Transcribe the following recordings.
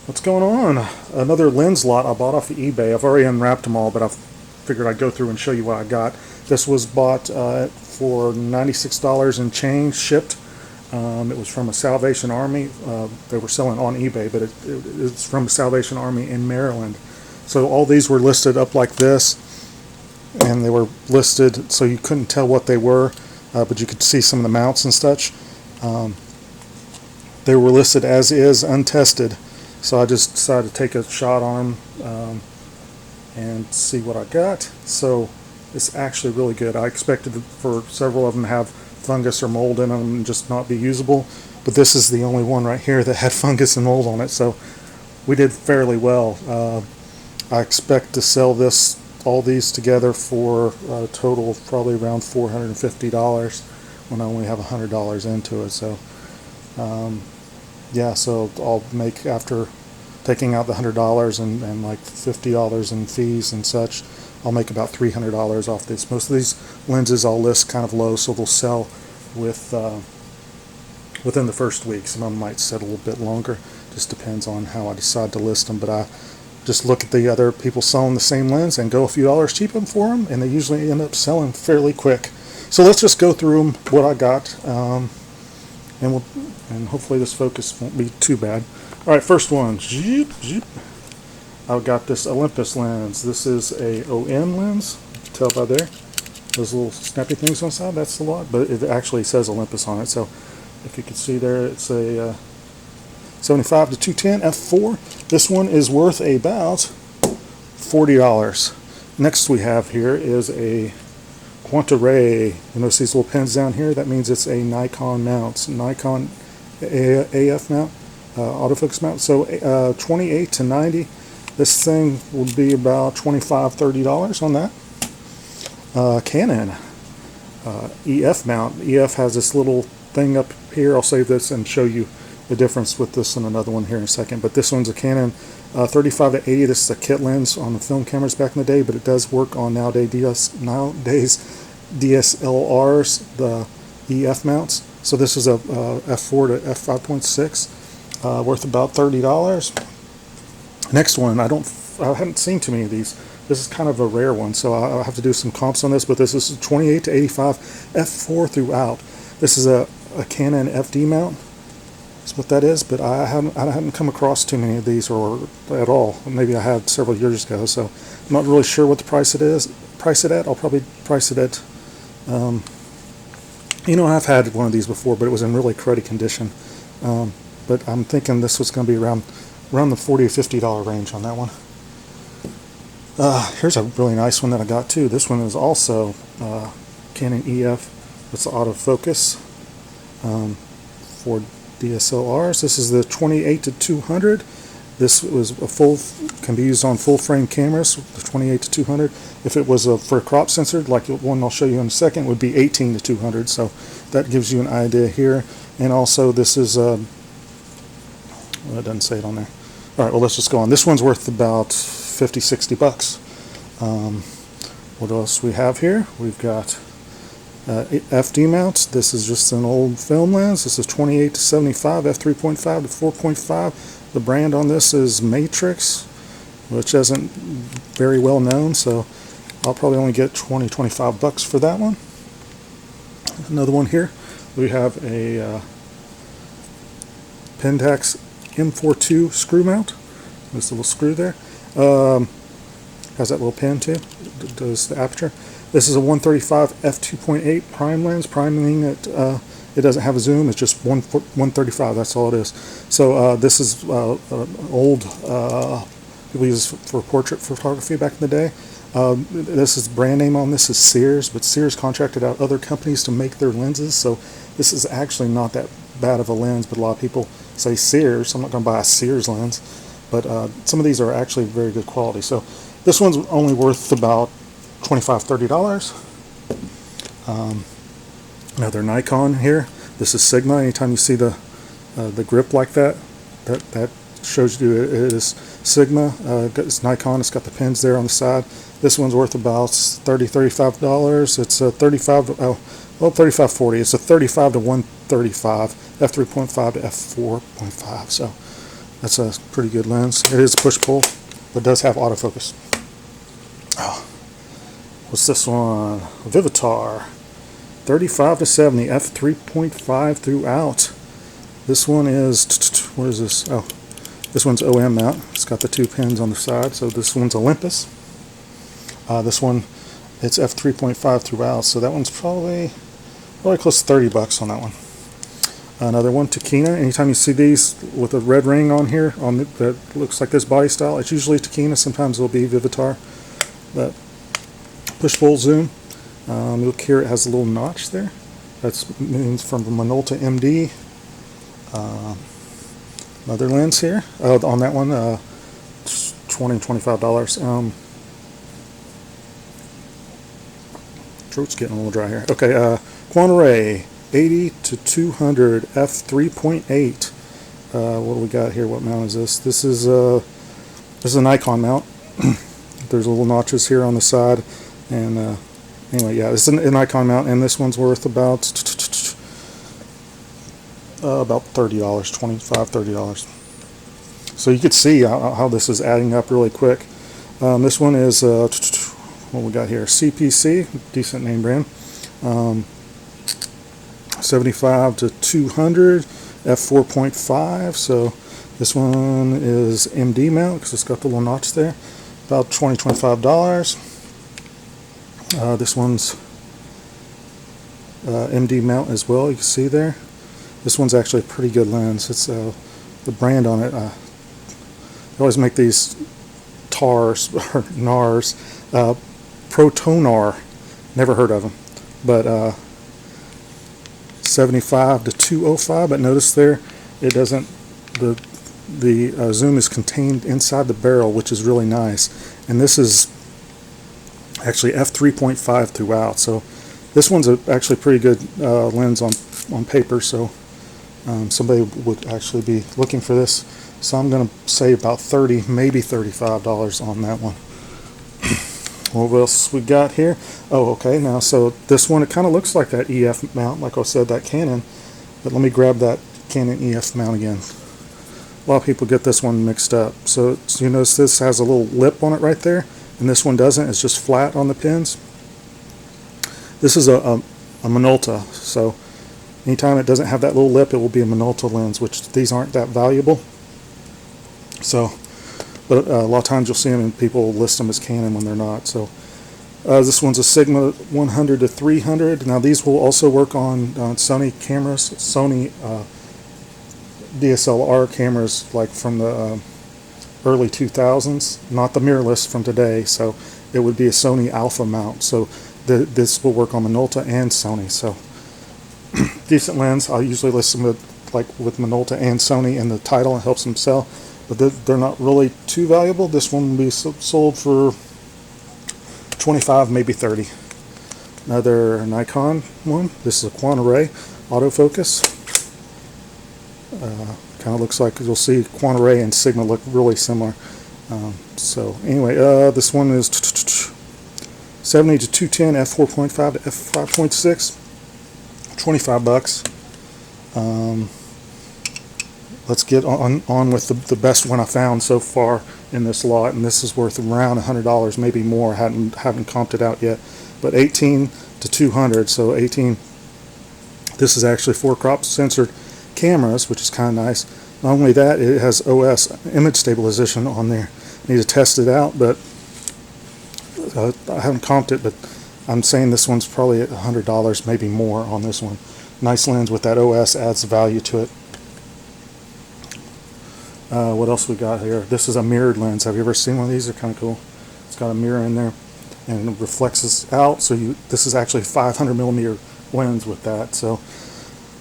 What's going on? Another lens lot I bought off of eBay. I've already unwrapped them all, but I figured I'd go through and show you what I got. This was bought for $96 and change, shipped. It was from a Salvation Army. They were selling on eBay, but it's from a Salvation Army in Maryland. So all these were listed up like this, and they were listed so you couldn't tell what they were, but you could see some of the mounts and such. They were listed as is, untested. So I just decided to take a shot on them and see what I got. So it's actually really good. I expected for several of them to have fungus or mold in them and just not be usable, but this is the only one right here that had fungus and mold on it. So we did fairly well. I expect to sell all these together for a total of probably around $450 when I only have $100 into it. So yeah, so I'll make, after taking out the $100 and like $50 in fees and such, I'll make about $300 off this. Most of these lenses I'll list kind of low, so they'll sell within the first week. Some of them might set a little bit longer. Just depends on how I decide to list them. But I just look at the other people selling the same lens and go a few dollars cheaper for them, and they usually end up selling fairly quick. So let's just go through them, what I got. And hopefully this focus won't be too bad. All right, first one. I've got this Olympus lens. This is a OM lens. You can tell by there. Those little snappy things on the side, that's a lot, but it actually says Olympus on it. So if you can see there, it's a 75 to 210 f4. This one is worth about $40. Next we have here is a Quanta Ray. You notice these little pins down here? That means it's a Nikon mount. Nikon AF mount, autofocus mount. So 28 to 90. This thing would be about $25, $30 on that. Canon EF mount. EF has this little thing up here. I'll save this and show you the difference with this and another one here in a second. But this one's a Canon 35 to 80. This is a kit lens on the film cameras back in the day, but it does work on nowadays DSLRs, the EF mounts. So this is a f4 to f5.6, worth about $30. Next one, I haven't seen too many of these. This is kind of a rare one, so I'll have to do some comps on this, but this is 28 to 85 f4 throughout. This is a Canon FD mount. That's what that is, but I haven't come across too many of these, or at all. Maybe I had several years ago, so I'm not really sure what the price it at. I'll probably price it at, I've had one of these before, but it was in really cruddy condition. But I'm thinking this was going to be around the $40 or $50 range on that one. Here's a really nice one that I got too. This one is also Canon EF. It's autofocus for DSLRs. This is the 28 to 200. This was can be used on full frame cameras, the 28 to 200. If it was for a crop sensor, like the one I'll show you in a second, would be 18 to 200. So that gives you an idea here. And also this is, well, it doesn't say it on there. All right, well, let's just go on. This one's worth about $50, $60. What else we have here? We've got FD mounts. This is just an old film lens. This is 28 to 75, f3.5 to 4.5. The brand on this is Matrix, which isn't very well known, so I'll probably only get $20, $25 for that one. Another one here. We have a Pentax M42 screw mount. This little screw there. Has that little pin too. Does the aperture. This is a 135 f2.8 prime lens. Prime meaning that it doesn't have a zoom. It's just 135. That's all it is. So this is old. People use for portrait photography back in the day. This is brand name on this is Sears, but Sears contracted out other companies to make their lenses. So this is actually not that bad of a lens, but a lot of people say Sears. I'm not going to buy a Sears lens, but some of these are actually very good quality. So this one's only worth about $25, $30. Another Nikon here. This is Sigma. Anytime you see the grip like that, that shows you it is Sigma. It's Nikon. It's got the pins there on the side. This one's worth about $30, $35. It's a 35. Well, 3540. It's a 35 to 135, f3.5 to f4.5. So That's a pretty good lens. It is push-pull, but does have autofocus. Oh, what's this one? Vivitar 35 to 70 f3.5 throughout. This one is, what is this? Oh, this one's OM mount. It's got the 2 pins on the side. So this one's Olympus. This one, it's f3.5 throughout. So that one's probably close to 30 bucks on that one. Another one, Takina. Anytime you see these with a red ring on here, that looks like this body style, it's usually Takina. Sometimes it'll be Vivitar. But push-pull zoom. Look here, it has a little notch there. That means from the Minolta MD. Another lens here. On that one, $20, $25. Throat's getting a little dry here. Okay, Quantum 80 to 200 f3.8. What do we got here? What mount is this? This is a Nikon mount. There's little notches here on the side, and anyway, yeah, this is a Nikon mount, and this one's worth about $30, $25, $30. So you could see how this is adding up really quick. This one is what we got here, CPC, decent name brand. 75 to 200 f4.5. So this one is MD mount because it's got the little notch there. About $20, $25. This one's MD mount as well. You can see there. This one's actually a pretty good lens. It's the brand on it. They always make these TARs or NARs. Protonar. Never heard of them, but 75 to 205. But notice there, it doesn't. The zoom is contained inside the barrel, which is really nice. And this is actually f3.5 throughout. So this one's actually pretty good lens on paper. So somebody would actually be looking for this. So I'm going to say about $30, maybe $35 on that one. What else we got here? Oh, okay. Now, so this one, it kind of looks like that EF mount, like I said, that Canon. But let me grab that Canon EF mount again. A lot of people get this one mixed up. So you notice this has a little lip on it right there, and this one doesn't. It's just flat on the pins. This is a Minolta, so anytime it doesn't have that little lip, it will be a Minolta lens, which these aren't that valuable. So, but a lot of times you'll see them and people list them as Canon when they're not. So this one's a Sigma 100 to 300. Now these will also work on Sony cameras, Sony DSLR cameras, like from the early 2000s, not the mirrorless from today. So it would be a Sony Alpha mount. So this will work on Minolta and Sony. So decent lens. I'll usually list them with Minolta and Sony in the title. It helps them sell. But they're not really too valuable. This one will be sold for 25, maybe 30. Another Nikon one. This is a Quantum autofocus. Kind of looks like, you'll see Quantum and Sigma look really similar. So anyway, this one is 70 to 210 f4.5 to f5.6. 25 bucks. Let's get on with the best one I found so far in this lot, and this is worth around $100, maybe more. Haven't comped it out yet, but 18 to 200. So 18. This is actually 4 crop censored cameras, which is kind of nice. Not only that, it has OS image stabilization on there. Need to test it out, but I haven't comped it, but I'm saying this one's probably $100, maybe more on this one. Nice lens with that OS, adds value to it. What else we got here? This is a mirrored lens. Have you ever seen one of these? They're kind of cool. It's got a mirror in there, and it reflects out. So this is actually a 500 millimeter lens with that. So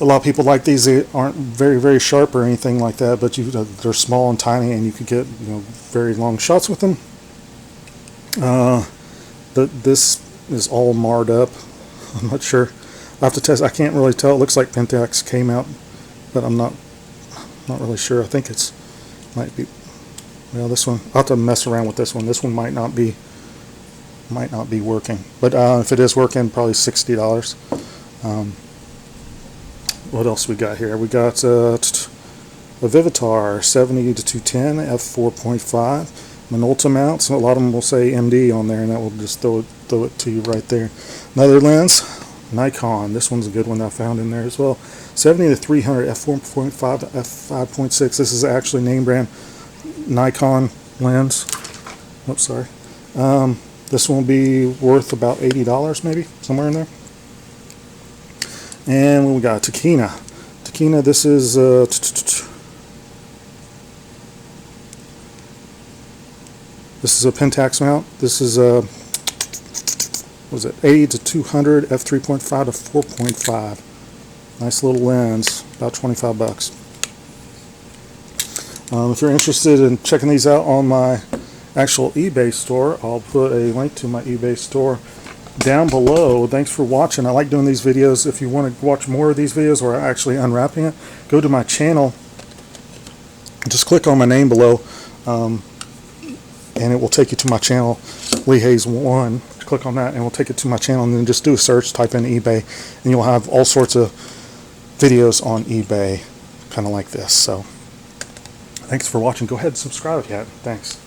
a lot of people like these. They aren't very, very sharp or anything like that, but they're small and tiny, and you could get very long shots with them. This is all marred up. I'm not sure. I have to test. I can't really tell. It looks like Pentax came out, but I'm not really sure. I think might be. Well, this one, I'll have to mess around with this one. This one might not be working, but if it is working, probably $60. What else we got here? We got a Vivitar 70 to 210 f4.5 Minolta mount. So a lot of them will say MD on there, and that will just throw it to you right there. Another lens, Nikon. This one's a good one I found in there as well. 70 to 300 f4.5 to f5.6. This is actually name brand Nikon lens. Oops, sorry. This one will be worth about $80 maybe, somewhere in there. And we got Takina. Takina, this is this is a Pentax mount. This is a, what was it, 80 to 200 f3.5 to 4.5. Nice little lens, about 25 bucks. If you're interested in checking these out on my actual eBay store, I'll put a link to my eBay store down below. Thanks for watching. I like doing these videos. If you want to watch more of these videos where I'm actually unwrapping it, go to my channel. Just click on my name below, and it will take you to my channel, Lee Hayes 1. Click on that and it will take you to my channel, and then just do a search, type in eBay, and you'll have all sorts of videos on eBay kind of like this. So thanks for watching. Go ahead and subscribe if you haven't. Thanks.